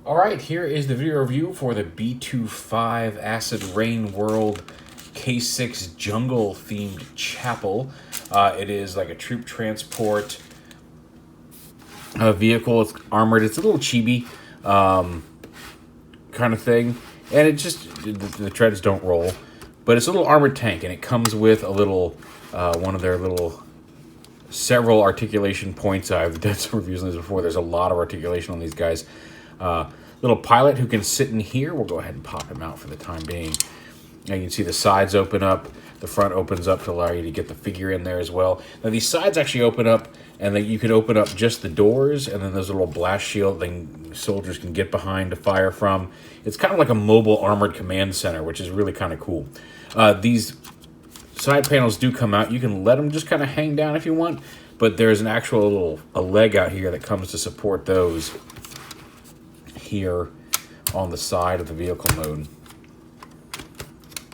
All right, here is the video review for the B2FIVE Acid Rain World K6 Jungle themed chapel. It is like a troop transport vehicle. It's armored. It's a little chibi kind of thing, and it just the treads don't roll, but it's a little armored tank, and it comes with a little one of their little several articulation points. I've done some reviews on this before. There's a lot of articulation on these guys. Little pilot who can sit in here. We'll go ahead and pop him out for the time being. Now you can see the sides open up. The front opens up to allow you to get the figure in there as well. Now these sides actually open up, and then you can open up just the doors, and then there's a little blast shield thing soldiers can get behind to fire from. It's kind of like a mobile armored command center, which is really kind of cool. These side panels do come out. You can let them just kind of hang down if you want, but there's an actual a leg out here that comes to support those here on the side of the vehicle mode.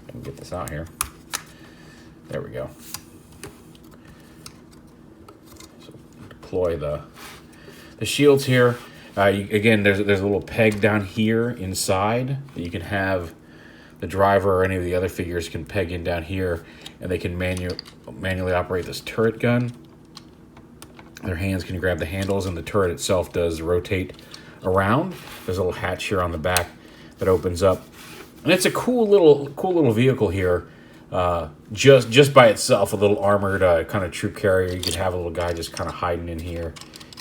Let me get this out here. There we go. So deploy the shields here. Again, there's a little peg down here inside that you can have the driver or any of the other figures can peg in down here, and they can manually operate this turret gun. Their hands can grab the handles, and the turret itself does rotate around. There's a little hatch here on the back that opens up, and it's a cool little vehicle here. Just by itself, a little armored kind of troop carrier. You could have a little guy just kind of hiding in here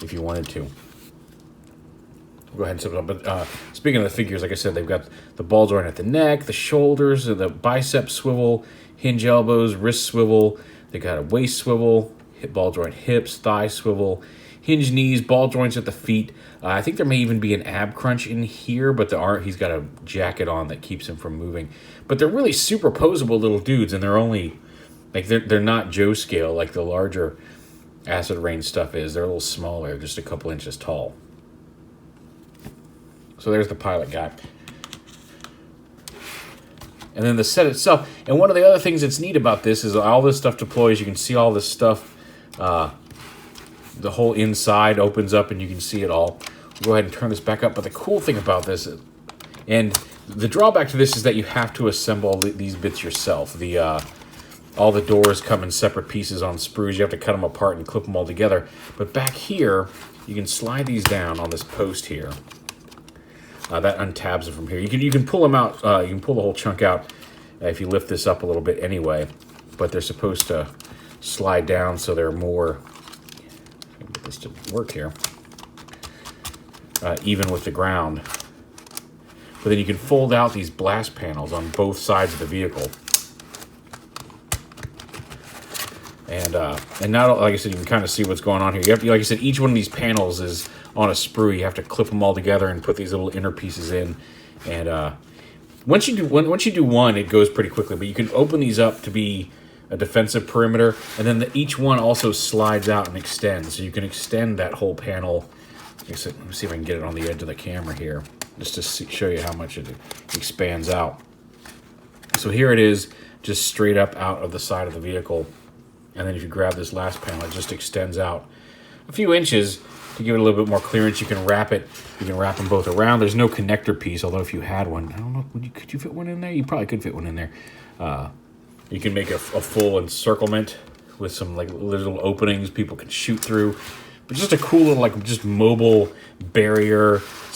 if you wanted to. We'll go ahead and set it up. But speaking of the figures, like I said, they've got the ball joint at the neck, the shoulders, the bicep swivel, hinge elbows, wrist swivel. They got a waist swivel, hip ball joint hips, thigh swivel, hinge knees, ball joints at the feet. I think there may even be an ab crunch in here, but he's got a jacket on that keeps him from moving. But they're really superposable little dudes, and they're only like they're not Joe scale like the larger Acid Rain stuff is. They're a little smaller, just a couple inches tall. So there's the pilot guy. And then the set itself. And one of the other things that's neat about this is all this stuff deploys. You can see all this stuff. The whole inside opens up and you can see it all. We'll go ahead and turn this back up. But the cool thing about this, and the drawback to this, is that you have to assemble these bits yourself. All the doors come in separate pieces on sprues. You have to cut them apart and clip them all together. But back here, you can slide these down on this post here. That untabs them from here. You can pull them out. You can pull the whole chunk out if you lift this up a little bit anyway. But they're supposed to slide down so they're more. Get this to work here. Even with the ground. But then you can fold out these blast panels on both sides of the vehicle. And now, like I said, you can kind of see what's going on here. You have to, like I said, each one of these panels is on a sprue. You have to clip them all together and put these little inner pieces in. And once you do one, it goes pretty quickly. But you can open these up to be a defensive perimeter, and then each one also slides out and extends. So you can extend that whole panel. Let me see if I can get it on the edge of the camera here, just to show you how much it expands out. So here it is, just straight up out of the side of the vehicle. And then if you grab this last panel, it just extends out a few inches to give it a little bit more clearance. You can wrap it. You can wrap them both around. There's no connector piece, although if you had one, I don't know, could you fit one in there? You probably could fit one in there. You can make a full encirclement with some like little openings people can shoot through. But just a cool little like just mobile barrier /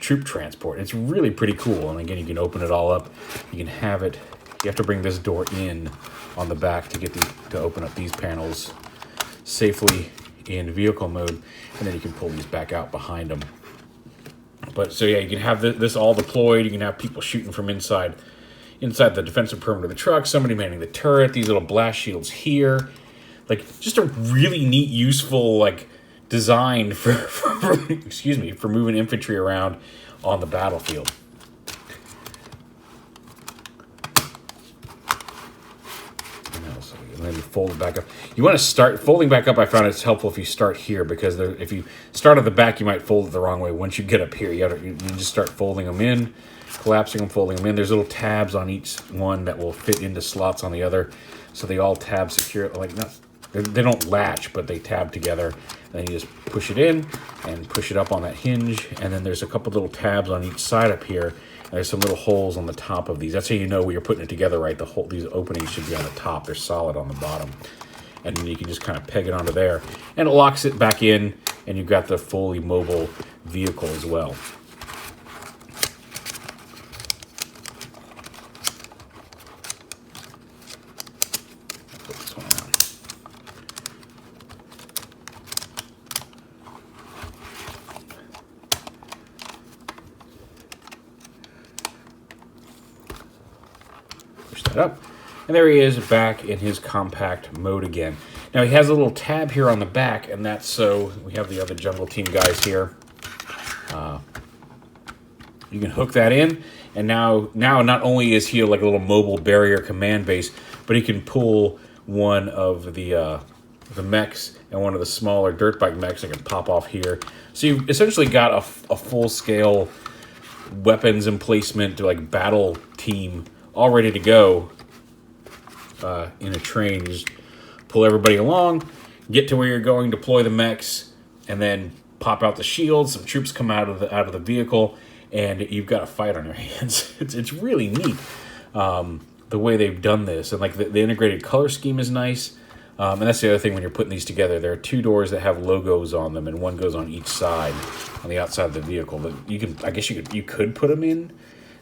troop transport. It's really pretty cool. And again, you can open it all up. You can have it. You have to bring this door in on the back to get to open up these panels safely in vehicle mode, and then you can pull these back out behind them. But so yeah, you can have this all deployed. You can have people shooting from inside the defensive perimeter of the truck, somebody manning the turret, these little blast shields here. Like, just a really neat, useful, like, design for moving infantry around on the battlefield. And then you fold it back up. You want to start folding back up. I found it's helpful if you start here, because if you start at the back, you might fold it the wrong way. Once you get up here, you just start folding them in, collapsing them, folding them in. There's little tabs on each one that will fit into slots on the other, so they all tab secure. Like, not They don't latch, but they tab together. And then you just push it in and push it up on that hinge. And then there's a couple little tabs on each side up here. And there's some little holes on the top of these. That's how you know when you're putting it together right. These openings should be on the top. They're solid on the bottom. And then you can just kind of peg it onto there. And it locks it back in, and you've got the fully mobile vehicle as well. Put this one on. Push that up. And there he is back in his compact mode again. Now he has a little tab here on the back, and that's so we have the other Jungle Team guys here. You can hook that in, and now not only is he like a little mobile barrier command base, but he can pull one of the mechs and one of the smaller dirt bike mechs that can pop off here. So you've essentially got a full-scale weapons emplacement to like battle team all ready to go. In a train, you just pull everybody along, get to where you're going, deploy the mechs, and then pop out the shields. Some troops come out of the vehicle, and you've got a fight on your hands. It's really neat the way they've done this, and like the integrated color scheme is nice. And that's the other thing when you're putting these together. There are two doors that have logos on them, and one goes on each side on the outside of the vehicle. But I guess you could put them in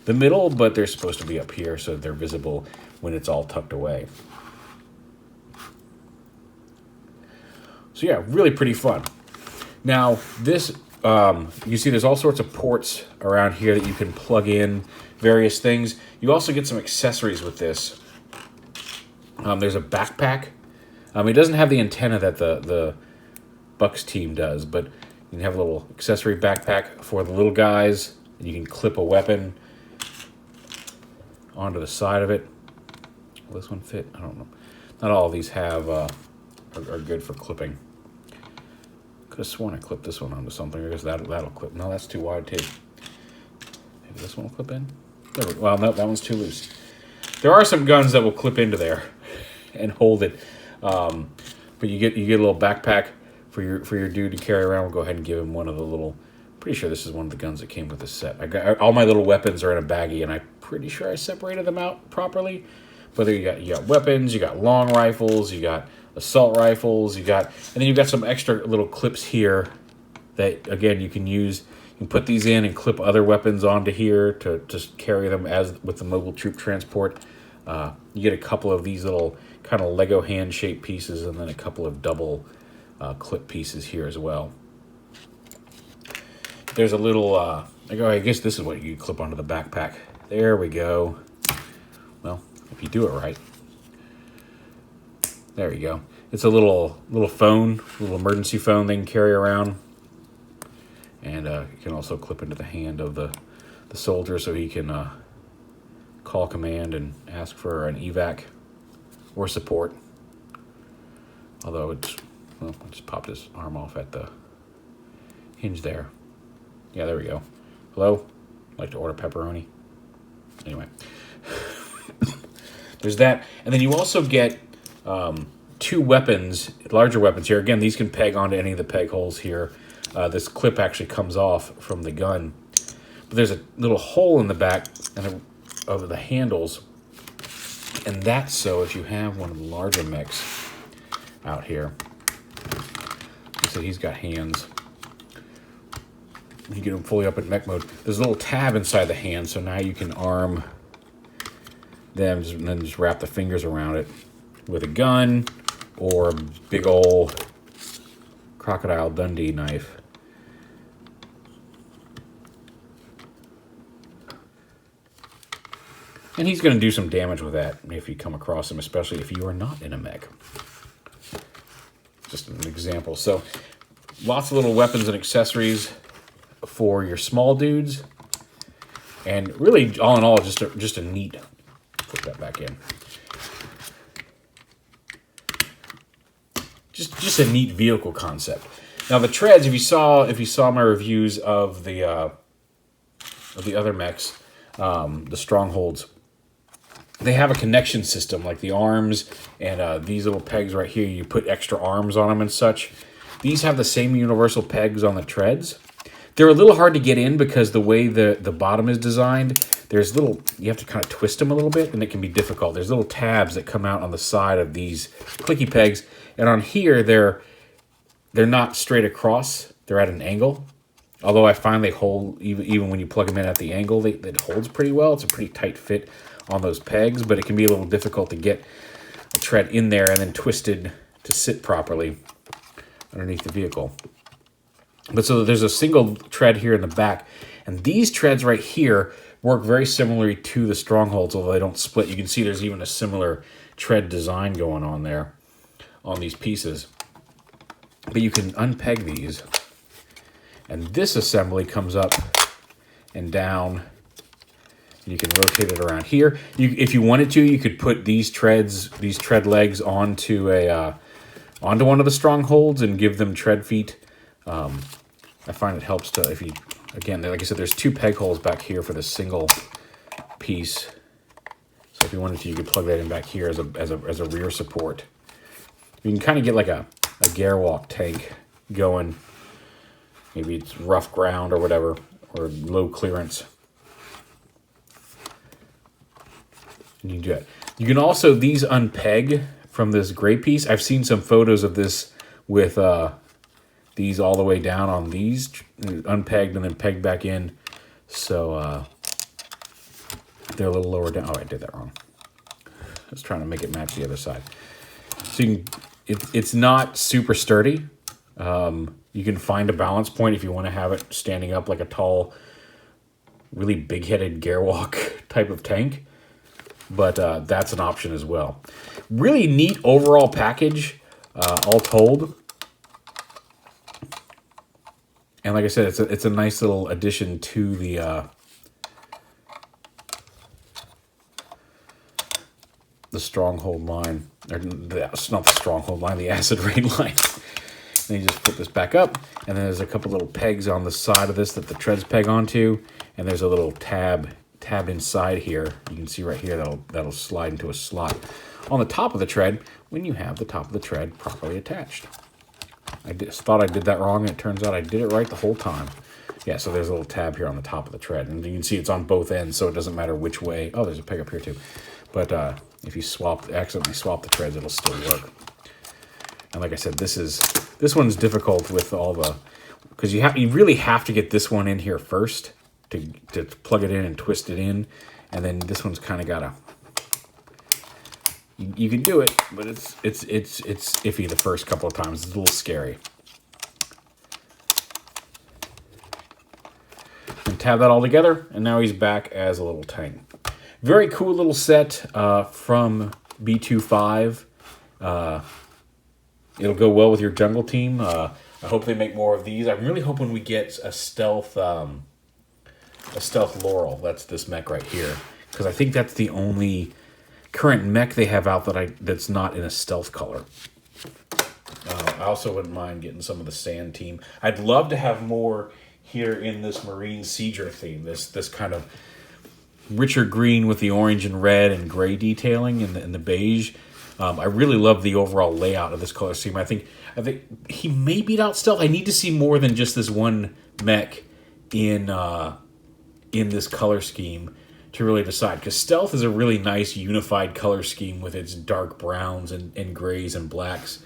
the middle, but they're supposed to be up here so they're visible when it's all tucked away. So yeah, really pretty fun. Now this, you see there's all sorts of ports around here that you can plug in various things. You also get some accessories with this. There's a backpack. It doesn't have the antenna that the Bucks team does, but you can have a little accessory backpack for the little guys. And you can clip a weapon onto the side of it. Will this one fit? I don't know. Not all of these have are good for clipping. Could have sworn I clipped this one onto something. I guess that'll clip. No, that's too wide too. Maybe this one will clip in. Well, no, that one's too loose. There are some guns that will clip into there and hold it, but you get a little backpack for your dude to carry around. We'll go ahead and give him one of the little. Pretty sure this is one of the guns that came with the set. I got all my little weapons are in a baggie, and I'm pretty sure I separated them out properly. But there you got weapons, you got long rifles, you got assault rifles, and then you've got some extra little clips here that again you can use. You can put these in and clip other weapons onto here to just carry them as with the mobile troop transport. You get a couple of these little kind of Lego hand-shaped pieces, and then a couple of double clip pieces here as well. There's a little, I guess this is what you clip onto the backpack. There we go. Well, if you do it right. There you go. It's a little phone, little emergency phone they can carry around. And you can also clip into the hand of the soldier so he can call command and ask for an evac or support. Although I just popped his arm off at the hinge there. Yeah, there we go. Hello? I'd like to order pepperoni. Anyway. There's that. And then you also get two weapons, larger weapons here. Again, these can peg onto any of the peg holes here. This clip actually comes off from the gun. But there's a little hole in the back of the handles. And that's so if you have one of the larger mechs out here. So he's got hands. You get them fully up in mech mode. There's a little tab inside the hand, so now you can arm them and then just wrap the fingers around it with a gun or a big old Crocodile Dundee knife. And he's going to do some damage with that if you come across him, especially if you are not in a mech. Just an example. So lots of little weapons and accessories for your small dudes, and really, all in all, just a neat. Put that back in. Just a neat vehicle concept. Now the treads, if you saw my reviews of the other mechs, the strongholds, they have a connection system, like the arms and these little pegs right here. You put extra arms on them and such. These have the same universal pegs on the treads. They're a little hard to get in because the way the bottom is designed, there's little, you have to kind of twist them a little bit, and it can be difficult. There's little tabs that come out on the side of these clicky pegs, and on here, they're not straight across. They're at an angle. Although I find they hold, even when you plug them in at the angle, it holds pretty well. It's a pretty tight fit on those pegs, but it can be a little difficult to get a tread in there and then twisted to sit properly underneath the vehicle. But so there's a single tread here in the back, and these treads right here work very similarly to the Strongholds, although they don't split. You can see there's even a similar tread design going on there on these pieces. But you can unpeg these, and this assembly comes up and down. You can rotate it around here. If you wanted to, you could put these tread legs onto one of the Strongholds and give them tread feet. I find it helps to, if you, again, like I said, there's 2 peg holes back here for this single piece. So if you wanted to, you could plug that in back here as a rear support. You can kind of get like a Gearwalk tank going. Maybe it's rough ground or whatever, or low clearance. And you can do it. You can also, these unpeg from this gray piece. I've seen some photos of this with these all the way down on these, unpegged and then pegged back in. So they're a little lower down. Oh, I did that wrong. I was trying to make it match the other side. So you can, it's not super sturdy. You can find a balance point if you want to have it standing up like a tall, really big-headed Gearwalk type of tank. But that's an option as well. Really neat overall package, all told. And like I said, it's a nice little addition to the Stronghold line. Or it's not the Stronghold line, the Acid Rain line. Then you just put this back up, and then there's a couple little pegs on the side of this that the treads peg onto, and there's a little tab inside here. You can see right here that'll slide into a slot on the top of the tread when you have the top of the tread properly attached. I thought I did that wrong, and it turns out I did it right the whole time. Yeah, so there's a little tab here on the top of the tread, and you can see it's on both ends, so it doesn't matter which way. Oh, there's a peg up here too. But if you accidentally swap the treads, it'll still work. And like I said, this one's difficult with all the, because you really have to get this one in here first to plug it in and twist it in, and then this one's kind of gotta. You can do it, but it's iffy the first couple of times. It's a little scary. And tab that all together, and now he's back as a little tank. Very cool little set from B2FIVE. It'll go well with your jungle team. I hope they make more of these. I'm really hoping we get a stealth Laurel. That's this mech right here, because I think that's the only current mech they have out that's not in a stealth color. I also wouldn't mind getting some of the sand team. I'd love to have more here in this Marine Sieger theme. This kind of richer green with the orange and red and gray detailing and the beige. I really love the overall layout of this color scheme. I think he may beat out stealth. I need to see more than just this one mech in this color scheme to really decide, because stealth is a really nice unified color scheme with its dark browns and grays and blacks.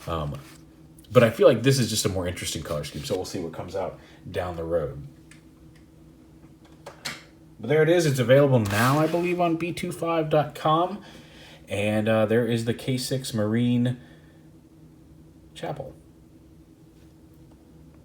But I feel like this is just a more interesting color scheme, so we'll see what comes out down the road. But there it is. It's available now, I believe, on B2FIVE.com. And there is the K6 Marine Chapel.